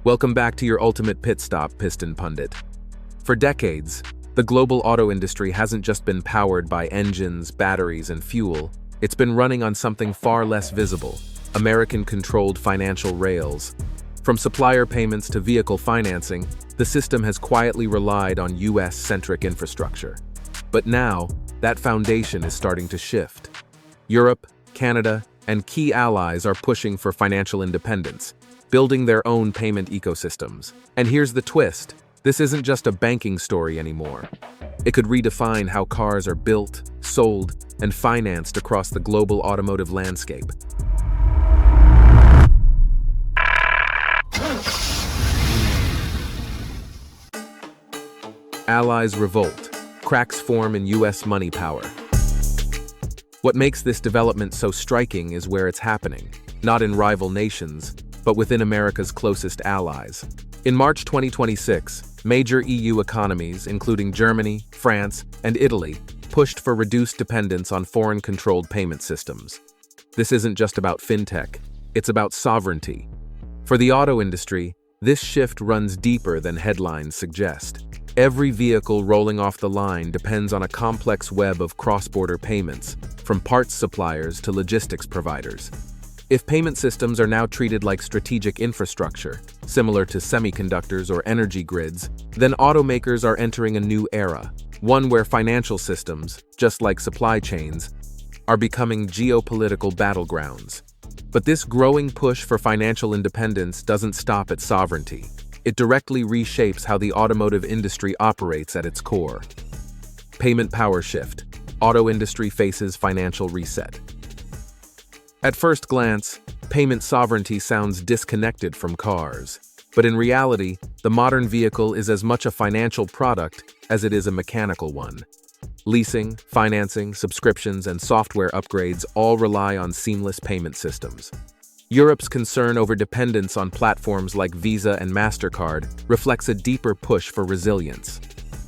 Welcome back to your ultimate pit stop, Piston Pundit. For decades, the global auto industry hasn't just been powered by engines, batteries, and fuel. It's been running on something far less visible: American-controlled financial rails. From supplier payments to vehicle financing, the system has quietly relied on US-centric infrastructure. But now, that foundation is starting to shift. Europe, Canada, and key allies are pushing for financial independence, building their own payment ecosystems. And here's the twist: this isn't just a banking story anymore. It could redefine how cars are built, sold, and financed across the global automotive landscape. Allies Revolt. Cracks form in US money power. What makes this development so striking is where it's happening, not in rival nations, but within America's closest allies. In March 2026, major EU economies, including Germany, France, and Italy, pushed for reduced dependence on foreign-controlled payment systems. This isn't just about fintech, it's about sovereignty. For the auto industry, this shift runs deeper than headlines suggest. Every vehicle rolling off the line depends on a complex web of cross-border payments, from parts suppliers to logistics providers. If payment systems are now treated like strategic infrastructure, similar to semiconductors or energy grids, then automakers are entering a new era, one where financial systems, just like supply chains, are becoming geopolitical battlegrounds. But this growing push for financial independence doesn't stop at sovereignty. It directly reshapes how the automotive industry operates at its core. Payment power shift. Auto industry faces financial reset. At first glance, payment sovereignty sounds disconnected from cars. But in reality, the modern vehicle is as much a financial product as it is a mechanical one. Leasing, financing, subscriptions, and software upgrades all rely on seamless payment systems. Europe's concern over dependence on platforms like Visa and MasterCard reflects a deeper push for resilience.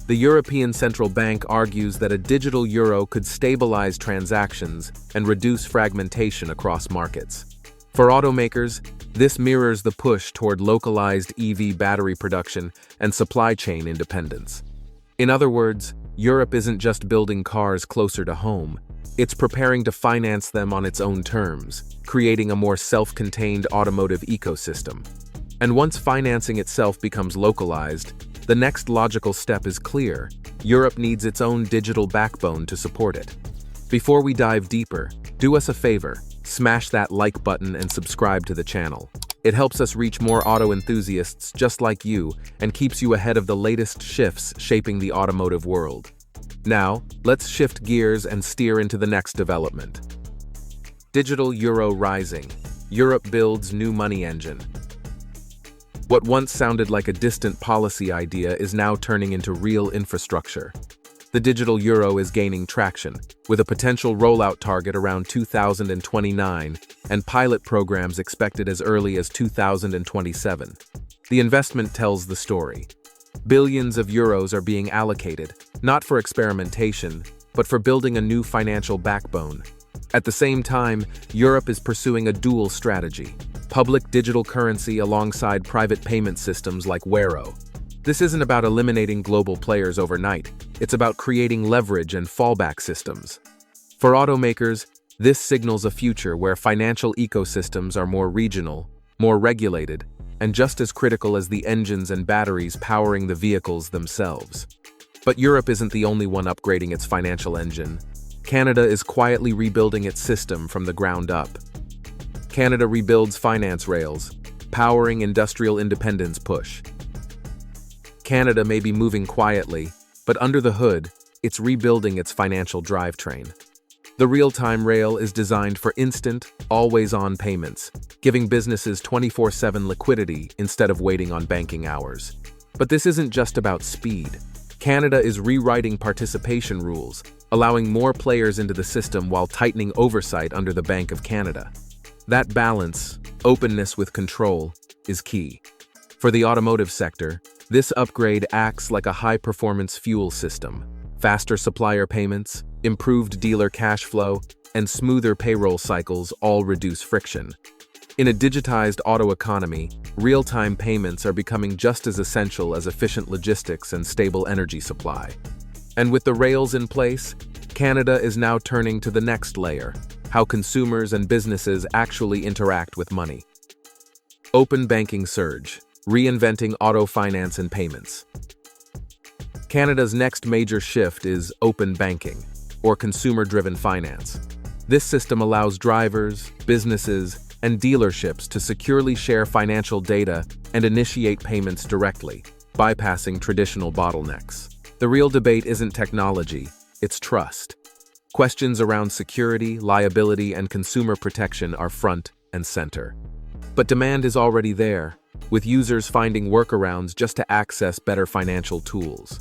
The European Central Bank argues that a digital euro could stabilize transactions and reduce fragmentation across markets. For automakers, this mirrors the push toward localized EV battery production and supply chain independence. In other words, Europe isn't just building cars closer to home, it's preparing to finance them on its own terms, creating a more self-contained automotive ecosystem. And once financing itself becomes localized, the next logical step is clear: Europe needs its own digital backbone to support it. Before we dive deeper, do us a favor: smash that like button and subscribe to the channel. It helps us reach more auto enthusiasts just like you and keeps you ahead of the latest shifts shaping the automotive world. Now, let's shift gears and steer into the next development. Digital euro rising. Europe builds new money engine. What once sounded like a distant policy idea is now turning into real infrastructure. The digital euro is gaining traction, with a potential rollout target around 2029 and pilot programs expected as early as 2027. The investment tells the story. Billions of euros are being allocated, not for experimentation, but for building a new financial backbone. At the same time, Europe is pursuing a dual strategy: public digital currency alongside private payment systems like Wero. This isn't about eliminating global players overnight, it's about creating leverage and fallback systems. For automakers, this signals a future where financial ecosystems are more regional, more regulated, and just as critical as the engines and batteries powering the vehicles themselves. But Europe isn't the only one upgrading its financial engine. Canada is quietly rebuilding its system from the ground up. Canada rebuilds finance rails, powering industrial independence push. Canada may be moving quietly, but under the hood, it's rebuilding its financial drivetrain. The real-time rail is designed for instant, always-on payments, giving businesses 24/7 liquidity instead of waiting on banking hours. But this isn't just about speed. Canada is rewriting participation rules, allowing more players into the system while tightening oversight under the Bank of Canada. That balance, openness with control, is key. For the automotive sector, this upgrade acts like a high-performance fuel system. Faster supplier payments, improved dealer cash flow, and smoother payroll cycles all reduce friction. In a digitized auto economy, real-time payments are becoming just as essential as efficient logistics and stable energy supply. And with the rails in place, Canada is now turning to the next layer: how consumers and businesses actually interact with money. Open banking surge, reinventing auto finance and payments. Canada's next major shift is open banking, or consumer-driven finance. This system allows drivers, businesses, and dealerships to securely share financial data and initiate payments directly, bypassing traditional bottlenecks. The real debate isn't technology, it's trust. Questions around security, liability, and consumer protection are front and center. But demand is already there, with users finding workarounds just to access better financial tools.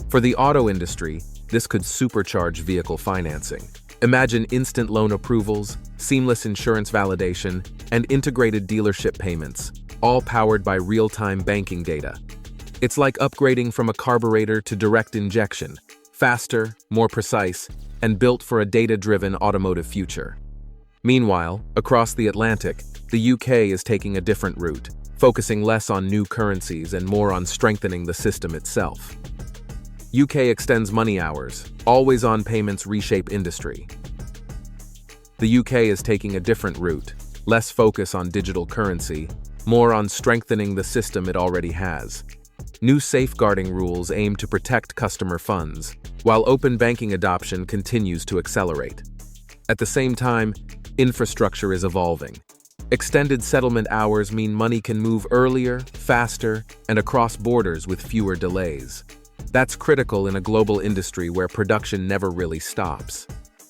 For the auto industry, this could supercharge vehicle financing. Imagine instant loan approvals, seamless insurance validation, and integrated dealership payments, all powered by real-time banking data. It's like upgrading from a carburetor to direct injection, faster, more precise, and built for a data-driven automotive future. Meanwhile, across the Atlantic, the UK is taking a different route, focusing less on new currencies and more on strengthening the system itself. UK extends money hours, always-on payments reshape industry. The UK is taking a different route, less focus on digital currency, more on strengthening the system it already has. New safeguarding rules aim to protect customer funds, while open banking adoption continues to accelerate. At the same time, infrastructure is evolving. Extended settlement hours mean money can move earlier, faster, and across borders with fewer delays. That's critical in a global industry where production never really stops.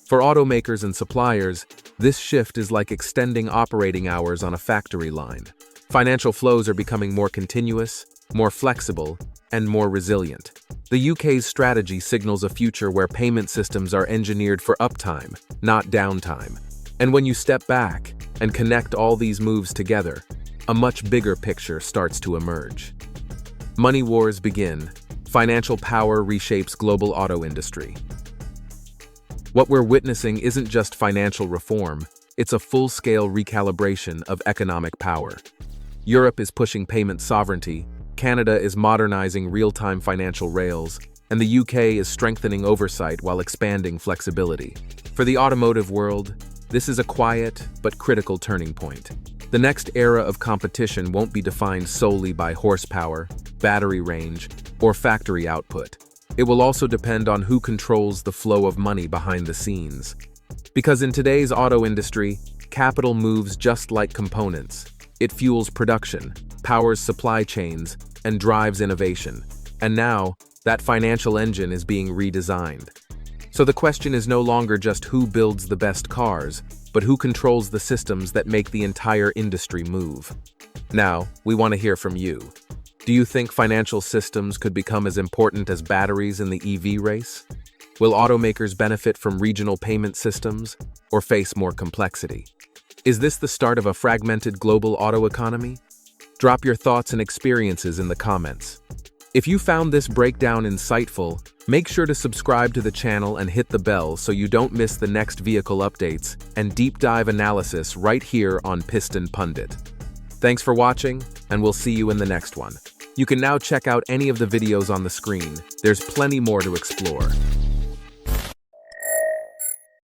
For automakers and suppliers, this shift is like extending operating hours on a factory line. Financial flows are becoming more continuous, more flexible, and more resilient. The UK's strategy signals a future where payment systems are engineered for uptime, not downtime. And when you step back and connect all these moves together, a much bigger picture starts to emerge. Money wars begin. Financial power reshapes global auto industry. What we're witnessing isn't just financial reform, it's a full-scale recalibration of economic power. Europe is pushing payment sovereignty, Canada is modernizing real-time financial rails, and the UK is strengthening oversight while expanding flexibility. For the automotive world, this is a quiet but critical turning point. The next era of competition won't be defined solely by horsepower, battery range, or factory output. It will also depend on who controls the flow of money behind the scenes. Because in today's auto industry, capital moves just like components. It fuels production, powers supply chains, and drives innovation. And now, that financial engine is being redesigned. So the question is no longer just who builds the best cars, but who controls the systems that make the entire industry move. Now, we want to hear from you. Do you think financial systems could become as important as batteries in the EV race? Will automakers benefit from regional payment systems or face more complexity? Is this the start of a fragmented global auto economy? Drop your thoughts and experiences in the comments. If you found this breakdown insightful, make sure to subscribe to the channel and hit the bell so you don't miss the next vehicle updates and deep dive analysis right here on Piston Pundit. Thanks for watching, and we'll see you in the next one. You can now check out any of the videos on the screen. There's plenty more to explore.